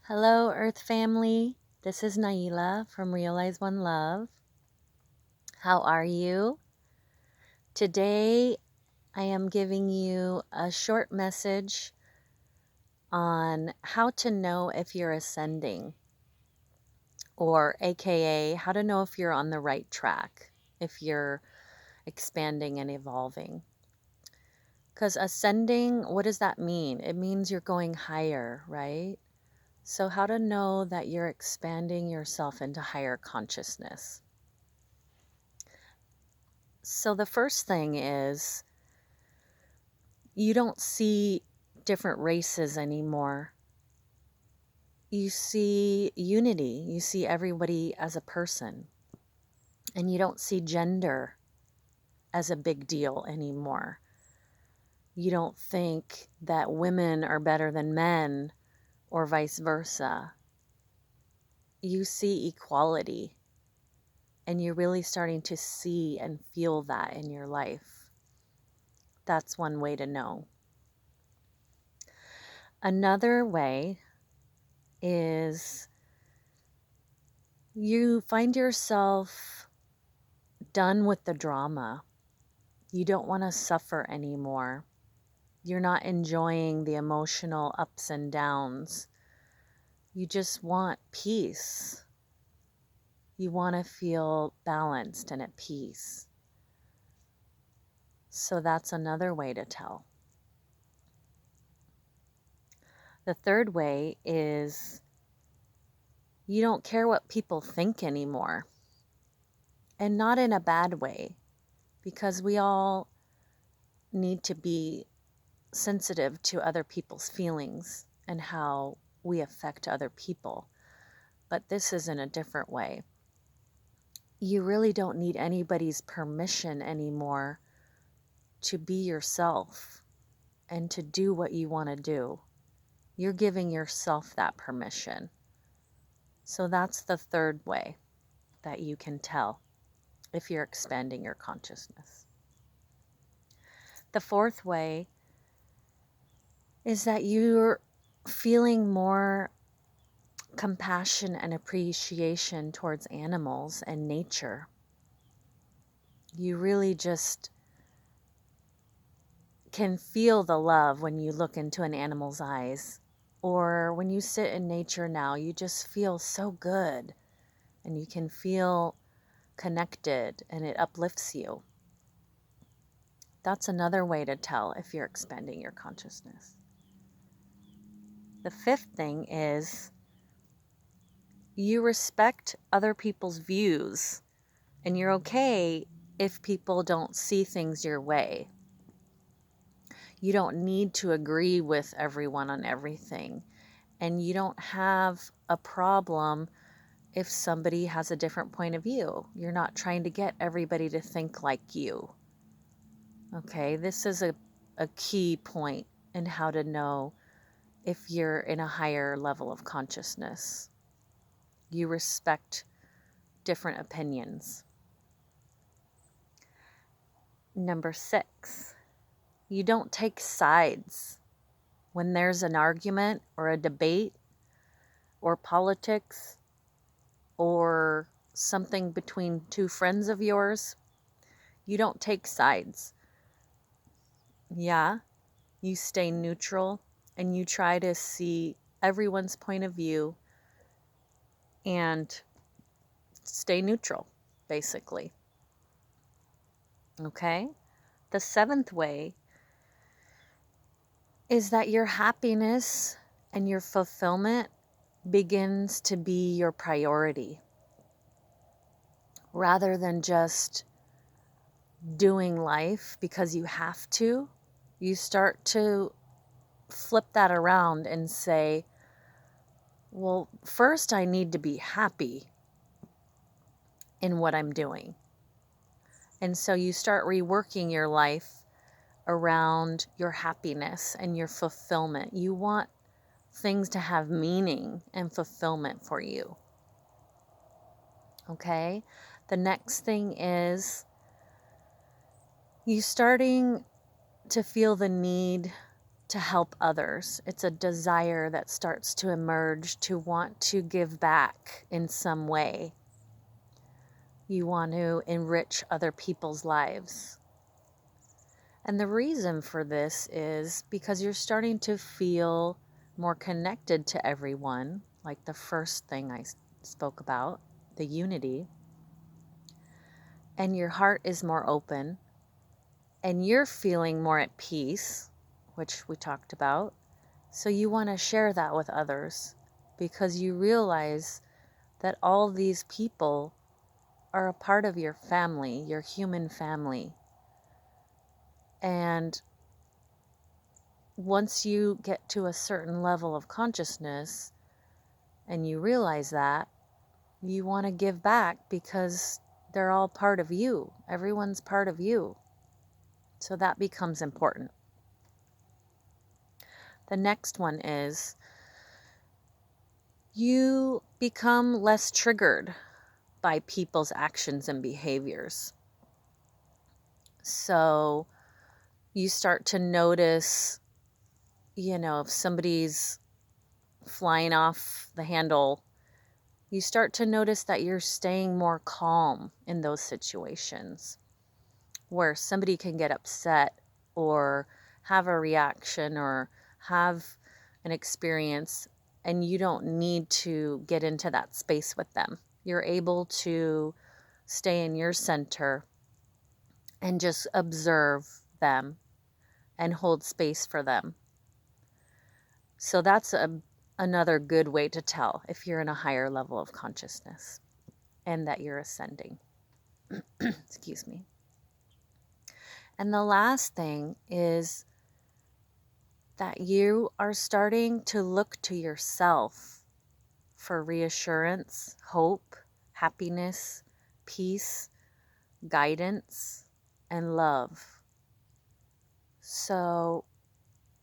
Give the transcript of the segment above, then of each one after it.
Hello, Earth family. This is Nailah from Realize One Love. How are you? Today, I am giving you a short message on how to know if you're ascending, or AKA, how to know if you're on the right track, if you're expanding and evolving. Because ascending, what does that mean? It means you're going higher, right? So, how to know that you're expanding yourself into higher consciousness? So, the first thing is you don't see different races anymore. You see unity, you see everybody as a person, and you don't see gender as a big deal anymore. You don't think that women are better than men or vice versa. You see equality. And you're really starting to see and feel that in your life. That's one way to know. Another way is you find yourself done with the drama. You don't want to suffer anymore. You're not enjoying the emotional ups and downs. You just want peace. You want to feel balanced and at peace. So that's another way to tell. The third way is you don't care what people think anymore. And not in a bad way, because we all need to be sensitive to other people's feelings and how we affect other people. But this is in a different way. You really don't need anybody's permission anymore to be yourself and to do what you want to do. You're giving yourself that permission. So that's the third way that you can tell if you're expanding your consciousness. The fourth way is that you're feeling more compassion and appreciation towards animals and nature. You really just can feel the love when you look into an animal's eyes, or when you sit in nature now, you just feel so good and you can feel connected and it uplifts you. That's another way to tell if you're expanding your consciousness. The fifth thing is you respect other people's views and you're okay if people don't see things your way. You don't need to agree with everyone on everything. And you don't have a problem if somebody has a different point of view. You're not trying to get everybody to think like you. Okay, this is a key point in how to know if you're in a higher level of consciousness. You respect different opinions. Number 6, you don't take sides. When there's an argument or a debate or politics or something between two friends of yours, you don't take sides. Yeah, you stay neutral and you try to see everyone's point of view and stay neutral, basically. Okay? The 7th way is that your happiness and your fulfillment begins to be your priority rather than just doing life because you have to. You start to flip that around and say, well, first I need to be happy in what I'm doing. And so you start reworking your life around your happiness and your fulfillment. You want things to have meaning and fulfillment for you. Okay? The next thing is you starting to feel the need to help others. It's a desire that starts to emerge to want to give back in some way. You want to enrich other people's lives. And the reason for this is because you're starting to feel more connected to everyone, like the first thing I spoke about, the unity. And your heart is more open, and you're feeling more at peace, which we talked about. So you want to share that with others because you realize that all these people are a part of your family, your human family. And once you get to a certain level of consciousness and you realize that, you want to give back because they're all part of you. Everyone's part of you. So that becomes important. The next one is you become less triggered by people's actions and behaviors. So you start to notice, if somebody's flying off the handle, you start to notice that you're staying more calm in those situations where somebody can get upset or have a reaction or have an experience, and you don't need to get into that space with them. You're able to stay in your center and just observe them and hold space for them. So that's another good way to tell if you're in a higher level of consciousness and that you're ascending. Excuse me. And the last thing is that you are starting to look to yourself for reassurance, hope, happiness, peace, guidance, and love. So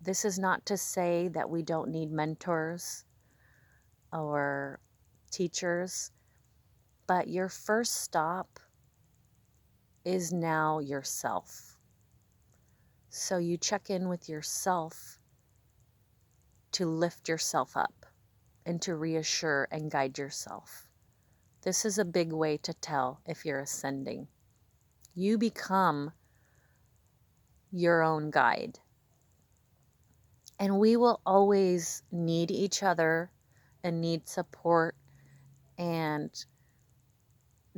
this is not to say that we don't need mentors or teachers, but your first stop is now yourself. So you check in with yourself to lift yourself up and to reassure and guide yourself. This is a big way to tell if you're ascending. You become your own guide. And we will always need each other and need support and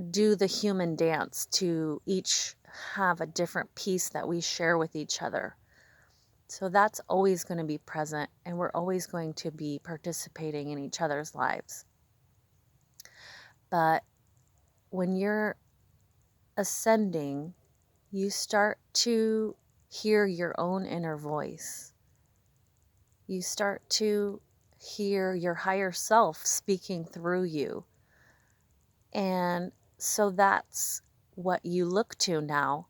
do the human dance to each have a different piece that we share with each other. So that's always going to be present, and we're always going to be participating in each other's lives. But when you're ascending, you start to hear your own inner voice. You start to hear your higher self speaking through you. And so that's what you look to now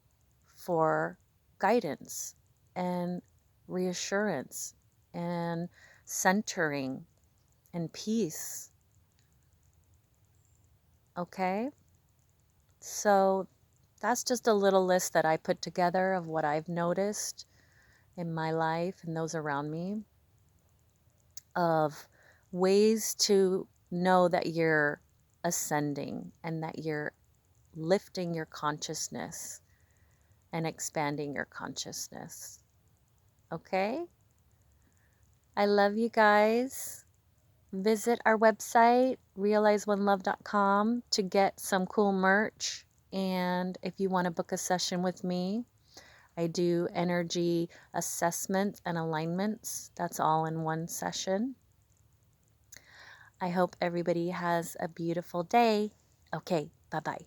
for guidance and reassurance and centering and peace. Okay? So that's just a little list that I put together of what I've noticed in my life and those around me of ways to know that you're ascending and that you're lifting your consciousness and expanding your consciousness. Okay? I love you guys. Visit our website, realizeonelove.com, to get some cool merch. And if you want to book a session with me, I do energy assessments and alignments. That's all in one session. I hope everybody has a beautiful day. Okay, bye-bye.